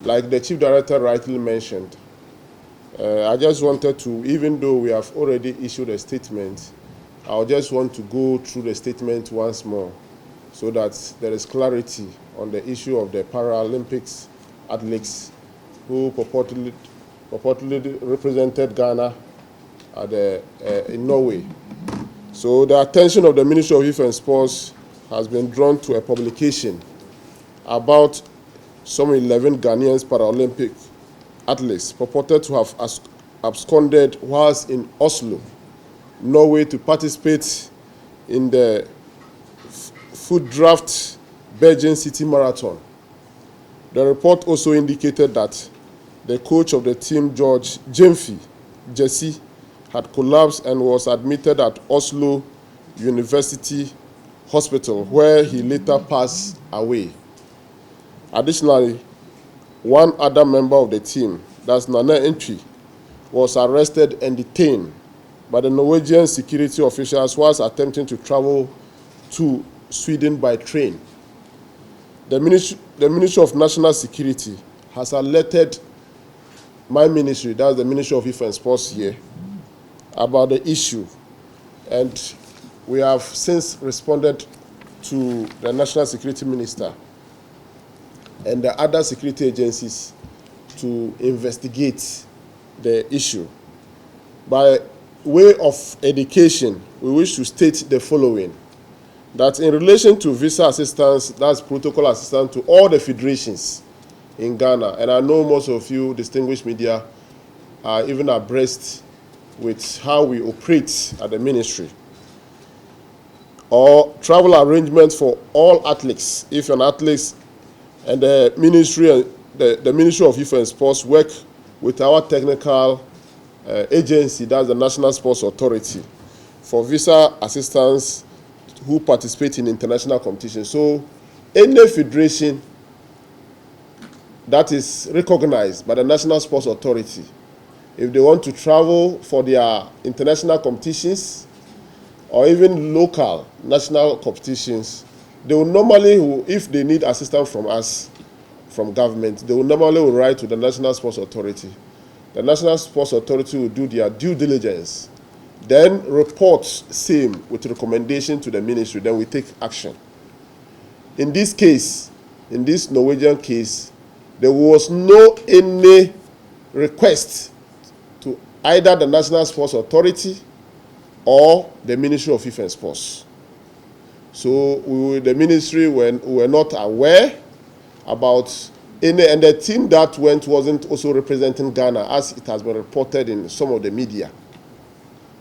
like the Chief Director rightly mentioned, I just wanted to, even though we have already issued a statement, I just want to go through the statement once more so that there is clarity on the issue of the Paralympics athletes who purportedly represented Ghana in Norway. So the attention of the Ministry of Youth and Sports has been drawn to a publication about some 11 Ghanaian Paralympic athletes purported to have absconded whilst in Oslo, Norway, to participate in the food draft Belgian City Marathon. The report also indicated that the coach of the team, George Jesse, had collapsed and was admitted at Oslo University Hospital, where he later passed away. Additionally, one other member of the team, that's Nana Entry, was arrested and detained by the Norwegian security officials whilst attempting to travel to Sweden by train. The Ministry of National Security has alerted my ministry, that's the Ministry of Youth and Sports here, about the issue. And we have since responded to the National Security Minister and the other security agencies to investigate the issue. By way of education, we wish to state the following: that in relation to visa assistance, that's protocol assistance to all the federations in Ghana, and I know most of you distinguished media are even abreast with how we operate at the ministry, or travel arrangements for all athletes. If an athlete and the ministry of Youth and Sports work with our technical agency, that's the National Sports Authority, for visa assistance who participate in international competitions. So any federation that is recognized by the National Sports Authority, if they want to travel for their international competitions or even local national competitions, they will normally, if they need assistance from us, from government, they will normally write to the National Sports Authority. The National Sports Authority will do their due diligence, then report same with recommendation to the ministry, then we take action. In this case, in this Norwegian case, there was no any request to either the National Sports Authority or the Ministry of Youth and Sports. So the ministry were not aware about any, and the team that went wasn't also representing Ghana, as it has been reported in some of the media.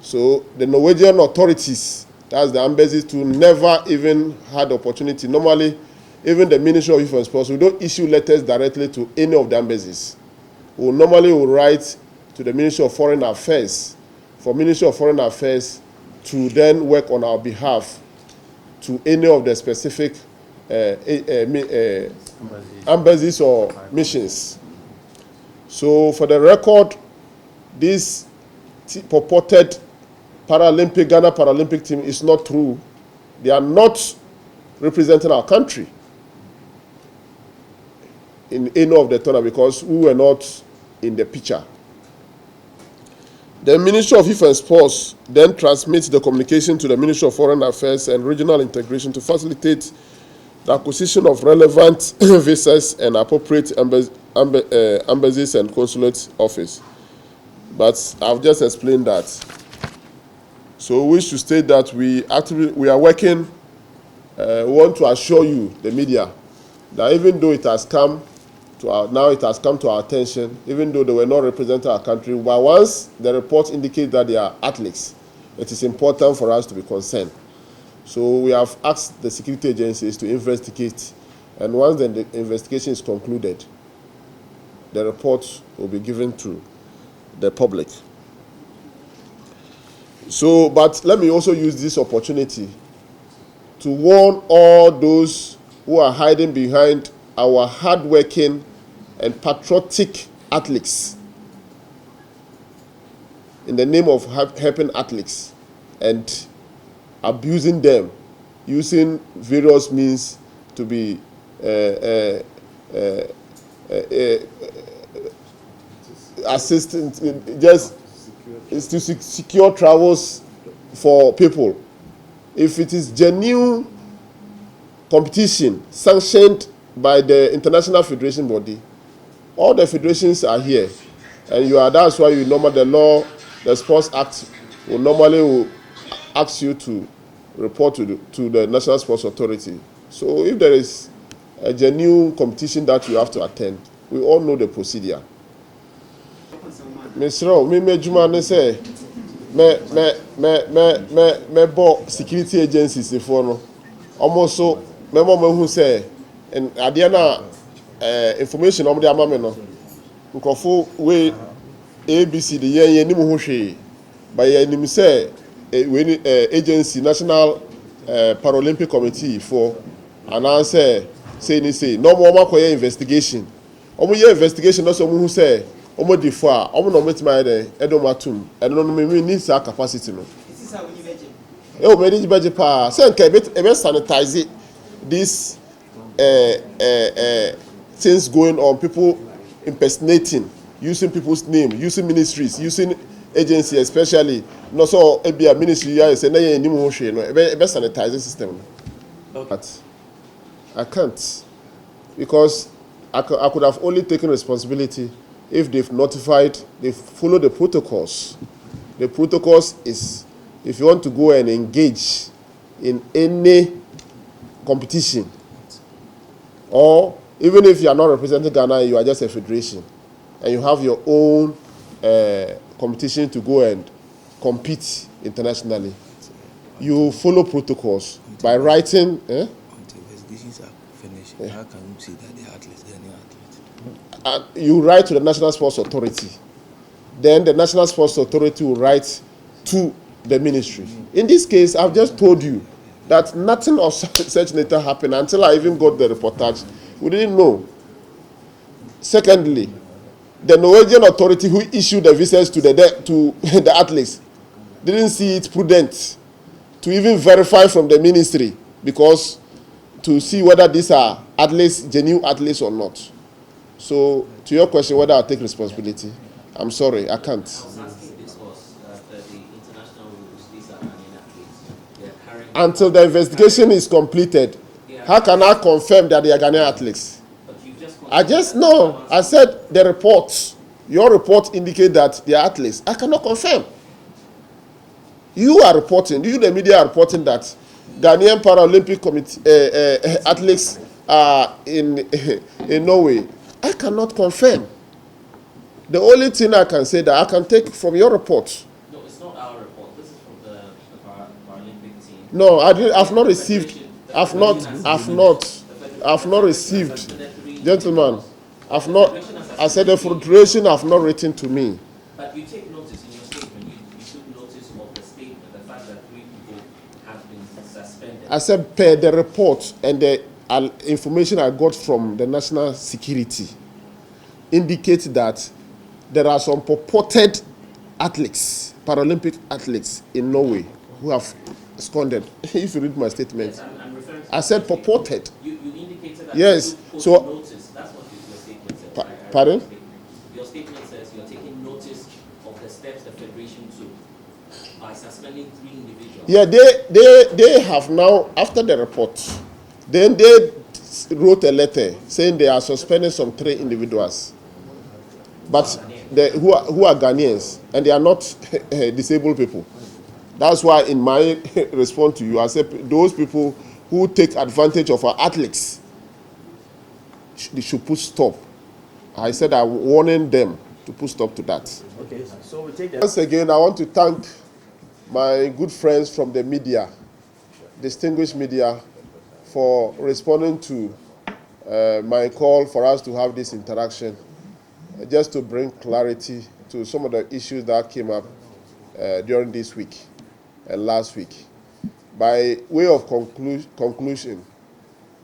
So the Norwegian authorities, that's the embassies, too, never even had the opportunity. Normally, even the Ministry of Youth and Sports, we don't issue letters directly to any of the embassies. We normally will write to the Ministry of Foreign Affairs, for Ministry of Foreign Affairs to then work on our behalf to any of the specific embassies or missions. So for the record, this purported Ghana Paralympic team is not true. They are not representing our country in any of the tournament because we were not in the picture. The Ministry of Youth and Sports then transmits the communication to the Ministry of Foreign Affairs and Regional Integration to facilitate the acquisition of relevant visas and appropriate embassies and consulate office. But I've just explained that. So we wish to state that we are working. We want to assure you, the media, that even though it has come to our attention, even though they were not representing our country, but once the report indicates that they are athletes, it is important for us to be concerned. So we have asked the security agencies to investigate, and once the investigation is concluded, the report will be given to the public. So, but let me also use this opportunity to warn all those who are hiding behind our hardworking and patriotic athletes in the name of helping athletes and abusing them, using various means to be assistance, just is to secure travels for people. If it is genuine competition sanctioned by the international federation body, all the federations are here, and that's why the Sports Act will normally ask you to report to the National Sports Authority. So if there is a genuine competition that you have to attend, we all know the procedure. Mr. Me juma ne say me bo security agencies for no almost so me who say and adia na information om de ama me no nkofo we ABC de yen nim ho hwe ba yen nim say we agency National Paralympic Committee for announce say no more makoye investigation omo ye investigation no so who say omo di fo a omo no metima de edomatum eno no me need sa capacity no this is how we budget me need budget pa say nke e sanitize this things going on, people impersonating, using people's name, using ministries, using agencies, especially no so a ministry say na yen nim ho hwe no e sanitize system no. But I can't, because I could have only taken responsibility if they've followed the protocols. The protocols is, if you want to go and engage in any competition, or even if you are not representing Ghana, you are just a federation, and you have your own competition to go and compete internationally, you follow protocols by writing. Until investigations are finished, how can you say that the athletes, they are new athletes? You write to the National Sports Authority. Then the National Sports Authority will write to the ministry. In this case, I've just told you that nothing of such nature happened until I even got the reportage. We didn't know. Secondly, the Norwegian authority who issued the visas to the athletes didn't see it prudent to even verify from the ministry, because to see whether these are athletes, genuine athletes or not. So, to your question, whether I take responsibility, I'm sorry, I can't. Until the investigation is completed, how can I confirm that they are Ghanaian athletes? I said the reports. Your report indicate that they are athletes. I cannot confirm. You are reporting, you the media are reporting that Ghanaian Paralympic Committee athletes are in Norway. I cannot confirm. The only thing I can say that I can take from your report. No, it's not our report. This is from the Paralympic team. No, I've not received. I've not received. Gentlemen, I said the federation have not written to me. But you take notice in your statement. You took notice of the statement, the fact that 3 people have been suspended. I said per the report and the information I got from the national security indicates that there are some purported athletes, Paralympic athletes in Norway who have absconded. If you read my statement, yes, I'm referring to I said purported. You indicated that. Yes. So notice. That's what your statement says. Pardon? Your statement says you're taking notice of the steps the federation took by suspending 3 individuals. Yeah, they have now, after the report, then they wrote a letter saying they are suspending some 3 individuals, but who are Ghanaians, and they are not disabled people. That's why in my response to you, I said those people who take advantage of our athletes, they should put stop. I said I'm warning them to put stop to that. Okay, so we take that. Once again, I want to thank my good friends from the media, distinguished media, for responding to my call for us to have this interaction, just to bring clarity to some of the issues that came up during this week and last week. By way of conclusion,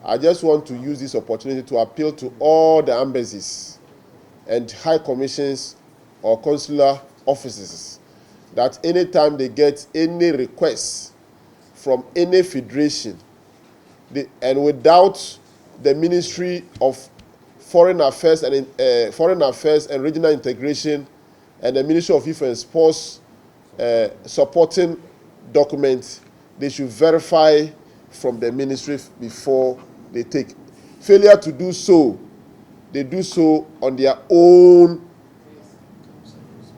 I just want to use this opportunity to appeal to all the embassies and high commissions or consular offices that anytime they get any requests from any federation, and without the Ministry of Foreign Affairs and Regional Integration, and the Ministry of Youth and Sports supporting documents, they should verify from the ministry before they take. Failure to do so, they do so on their own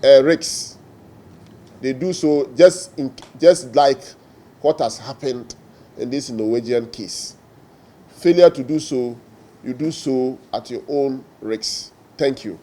risks. They do so just like what has happened in this Norwegian case. Failure to do so, you do so at your own risks. Thank you.